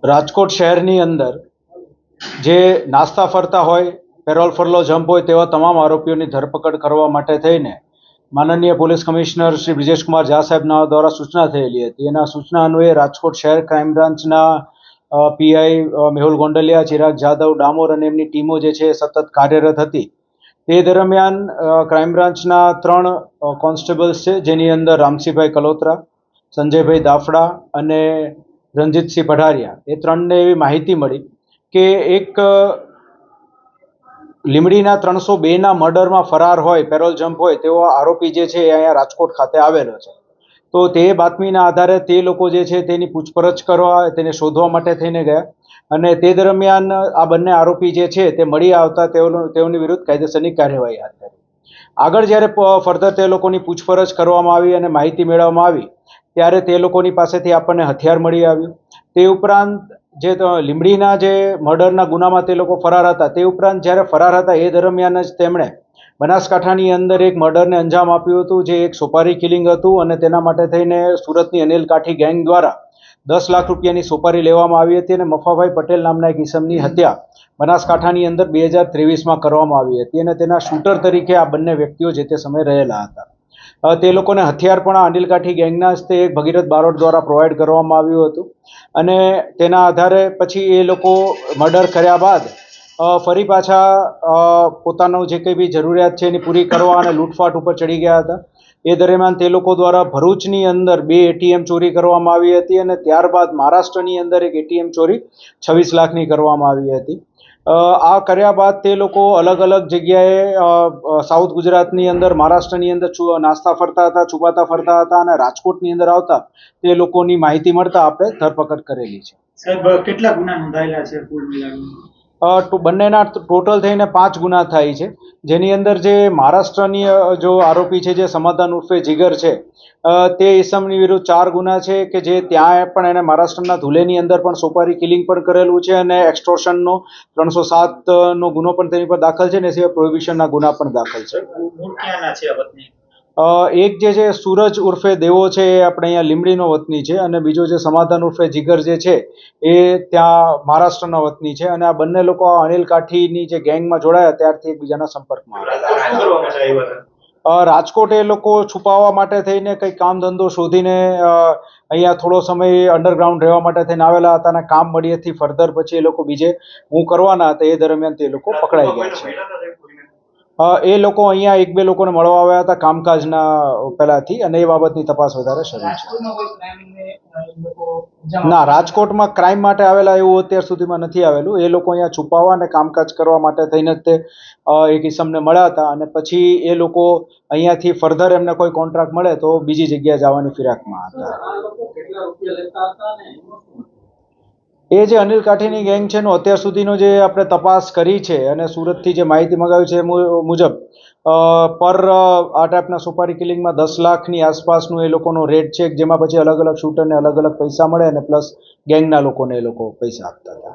રાજકોટ શહેરની અંદર જે નાસ્તા ફરતા હોય, પેરોલ ફરલો જમ્પ હોય તેવા તમામ આરોપીઓની ધરપકડ કરવા માટે થઈને માનનીય પોલીસ કમિશનર શ્રી બ્રિજેશકુમાર ઝા સાહેબના દ્વારા સૂચના થયેલી હતી. એના સૂચના અન્વયે રાજકોટ શહેર ક્રાઇમ બ્રાન્ચના પીઆઈ મેહુલ ગોંડલિયા, ચિરાગ જાદવ, ડામોર અને એમની ટીમો જે છે સતત કાર્યરત હતી. તે દરમિયાન ક્રાઇમ બ્રાન્ચના 3 કોન્સ્ટેબલ્સ છે, જેની અંદર રામસિંહભાઈ કલોત્રા, સંજયભાઈ દાફડા અને રણજીતસિંહ પઢારિયા, એ 3ને એવી માહિતી મળી કે એક લીંબડીના 302ના મર્ડરમાં ફરાર હોય, પેરોલ જમ્પ હોય તેવો આરોપી જે છે એ અહીંયા રાજકોટ ખાતે આવેલો છે. તો તે બાતમીના આધારે તે લોકો જે છે તેની પૂછપરછ કરવા, તેને શોધવા માટે થઈને ગયા અને તે દરમિયાન આ બંને આરોપી જે છે તે મળી આવતા તેઓની વિરુદ્ધ કાયદેસરની કાર્યવાહી હાથ ધરી. આગળ જ્યારે ફર્ધર તે લોકોની પૂછપરછ કરવામાં આવી અને માહિતી મેળવવામાં આવી ત્યારે તે લોકોની પાસેથી આપણને હથિયાર મળી આવ્યું. તે ઉપરાંત જે લીંબડીના જે મર્ડરના ગુનામાં તે લોકો ફરાર હતા, તે ઉપરાંત જ્યારે ફરાર હતા એ દરમિયાન જ તેમણે બનાસકાંઠાની અંદર એક મર્ડરને અંજામ આપ્યું હતું, જે એક સોપારી કિલિંગ હતું અને તેના માટે થઈને સુરતની અનિલ કાઠી ગેંગ દ્વારા 10 લાખ રૂપિયાની સોપારી લેવામાં આવી હતી અને મફાભાઈ પટેલ નામના એક ઈસમની હત્યા બનાસકાંઠાની અંદર 2023માં કરવામાં આવી હતી અને તેના શૂટર તરીકે આ બંને વ્યક્તિઓ જે તે સમયે રહેલા હતા. તે લોકોને હથિયાર પણ આ અનિલ કાઠી ગેંગના જ તે એક ભગીરથ બારોટ દ્વારા પ્રોવાઈડ કરવામાં આવ્યું હતું અને તેના આધારે પછી એ લોકો મર્ડર કર્યા બાદ ફરી પાછા પોતાનું જે કંઈ બી જરૂરિયાત છે એની પૂરી કરવા અને લૂંટફાટ ઉપર ચડી ગયા હતા. એ દરમિયાન તે લોકો દ્વારા ભરૂચની અંદર 2 ATM ચોરી કરવામાં આવી હતી અને ત્યારબાદ મહારાષ્ટ્રની અંદર એક ATM ચોરી 26 લાખની કરવામાં આવી હતી. આ કર્યા બાદ તે લોકો અલગ અલગ જગ્યાએ સાઉથ ગુજરાતની અંદર, મહારાષ્ટ્રની અંદર નાસ્તા ફરતા હતા, છુપાતા ફરતા હતા અને રાજકોટની અંદર આવતા તે લોકોની માહિતી મળતા આપણે ધરપકડ કરેલી છે. સાહેબ, કેટલા ગુના નોંધાયેલા છે કુલ મિલાવીને? બંનેના ટોટલ થઈને 5 ગુના થાય છે, જેની અંદર જે મહારાષ્ટ્રની જો આરોપી છે, જે સમાધાન ઉર્ફે જીગર છે, તે ઈસમની વિરુદ્ધ 4 ગુના છે કે જે ત્યાં પણ એને મહારાષ્ટ્રના ધુલેની અંદર પણ સોપારી કિલિંગ પણ કરેલું છે અને એક્સટોર્શનનો 307નો ગુનો પણ તેની પર દાખલ છે ને સિવાય પ્રોહિબિશનના ગુના પણ દાખલ છે. એક જે છે સૂરજ ઉર્ફે દેવો છે એ આપણે અહીંયા લીંબડીનો વતની છે અને બીજો જે સમાધાન ઉર્ફે જીગર જે છે એ ત્યાં મહારાષ્ટ્રના વતની છે અને આ બંને લોકો અનિલ કાઠીની જે ગેંગમાં જોડાયા ત્યારથી એકબીજાના સંપર્કમાં આવ્યા. રાજકોટ એ લોકો છુપાવવા માટે થઈને કંઈક કામ ધંધો શોધીને અહીંયા થોડો સમય અંડરગ્રાઉન્ડ રહેવા માટે થઈને આવેલા હતા અને કામ મળીએથી ફર્ધર પછી એ લોકો બીજે મૂવ કરવાના હતા. એ દરમિયાન તે લોકો પકડાઈ ગયા છે. એ લોકો અહીંયા 1-2 લોકોને મળવા આવ્યા હતા કામકાજના પહેલાથી અને એ બાબતની તપાસ વધારે શરૂ છે. ના, રાજકોટમાં ક્રાઇમ માટે આવેલા એવું અત્યાર સુધીમાં નથી આવેલું. એ લોકો અહીંયા છુપાવવા અને કામકાજ કરવા માટે થઈને જ તે એક ઈસમને મળ્યા હતા અને પછી એ લોકો અહીંયાથી ફર્ધર એમને કોઈ કોન્ટ્રાક્ટ મળે તો બીજી જગ્યાએ જવાની ફિરાકમાં હતા. એ જે અનિલ કાઠીની ગેંગ છે એનો અત્યાર સુધીનો જે આપણે તપાસ કરી છે અને સુરતથી જે માહિતી મંગાવી છે એ મુજબ પર આ ટાઈપના સોપારી કિલિંગમાં 10 લાખની આસપાસનું એ લોકોનો રેટ છે, જેમાં પછી અલગ અલગ શૂટરને અલગ અલગ પૈસા મળે અને પ્લસ ગેંગના લોકોને એ લોકો પૈસા આપતા હતા.